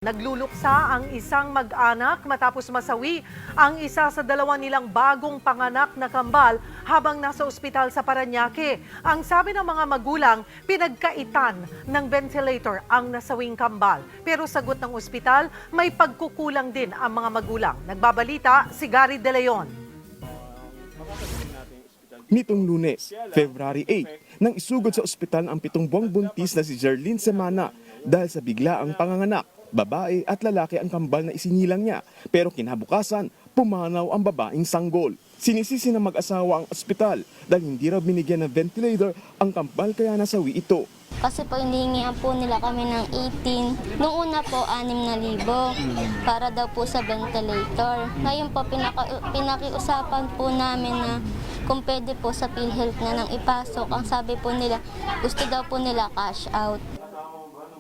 Nagluluksa ang isang mag-anak matapos masawi ang isa sa dalawa nilang bagong panganak na kambal habang nasa ospital sa Parañaque. Ang sabi ng mga magulang, pinagkaitan ng ventilator ang nasawing kambal. Pero sagot ng ospital, may pagkukulang din ang mga magulang. Nagbabalita si Gary De Leon. Nitong Lunes, February 8, nang isugod sa ospital ang 7 buwang buntis na si Jerlyn Semana dahil sa biglaang panganganak. Babae at lalaki ang kambal na isinilang niya, pero kinabukasan, pumanaw ang babaeng sanggol. Sinisisi ng mag-asawa ang ospital dahil hindi raw binigyan ng ventilator ang kambal kaya nasawi ito. Kasi po hinihingian po nila kami ng 18. Noong una po, 6,000 para daw po sa ventilator. Ngayon po, pinakiusapan po namin na kung pwede po sa PhilHealth na nang ipasok. Ang sabi po nila, gusto daw po nila cash out.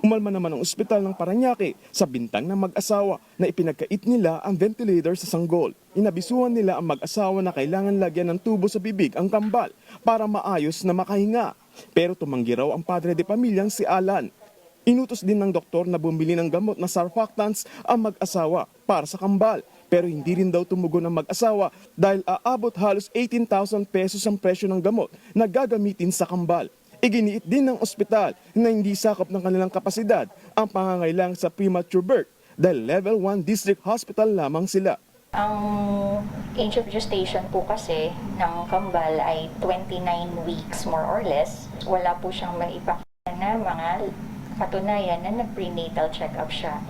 Umalma naman ang ospital ng Parañaque sa bintang ng mag-asawa na ipinagkait nila ang ventilator sa sanggol. Inabisuhan nila ang mag-asawa na kailangan lagyan ng tubo sa bibig ang kambal para maayos na makahinga. Pero tumanggi raw ang padre de pamilyang si Alan. Inutos din ng doktor na bumili ng gamot na surfactants ang mag-asawa para sa kambal. Pero hindi rin daw tumugon ang mag-asawa dahil aabot halos 18,000 pesos ang presyo ng gamot na gagamitin sa kambal. Iginiit din ng ospital na hindi sakop ng kanilang kapasidad ang pangangailangan sa premature birth dahil level 1 district hospital lamang sila. Ang age of gestation po kasi ng kambal ay 29 weeks more or less. Wala po siyang maipakita na mga katunayan na nag-prenatal check-up siya.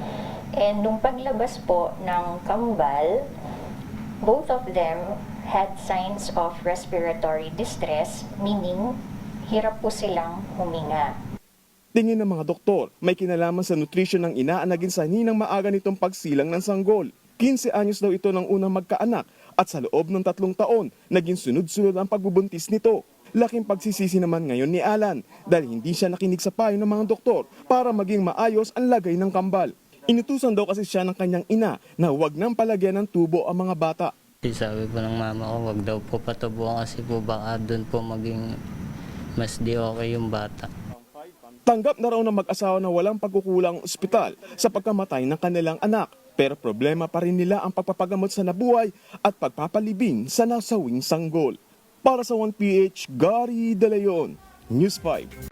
And nung paglabas po ng kambal, both of them had signs of respiratory distress, meaning hirap po silang huminga. Tingin ng mga doktor, may kinalaman sa nutrition ng ina ang naging sanhi ng maaga nitong pagsilang ng sanggol. 15 anyos daw ito nang unang magkaanak at sa loob ng 3 taon, naging sunod-sunod ang pagbubuntis nito. Laking pagsisisi naman ngayon ni Alan dahil hindi siya nakinig sa payo ng mga doktor para maging maayos ang lagay ng kambal. Inutusan daw kasi siya ng kanyang ina na huwag nang palagyan ng tubo ang mga bata. Sabi po ng mama ko, wag daw po patubuan kasi po baka doon po maging mas di okay yung bata. Tanggap na raw ng mag-asawa na walang pagkukulang ang ospital sa pagkamatay ng kanilang anak. Pero problema pa rin nila ang pagpapagamot sa nabuhay at pagpapalibing sa nasawing sanggol. Para sa 1PH, Gary De Leon, News 5.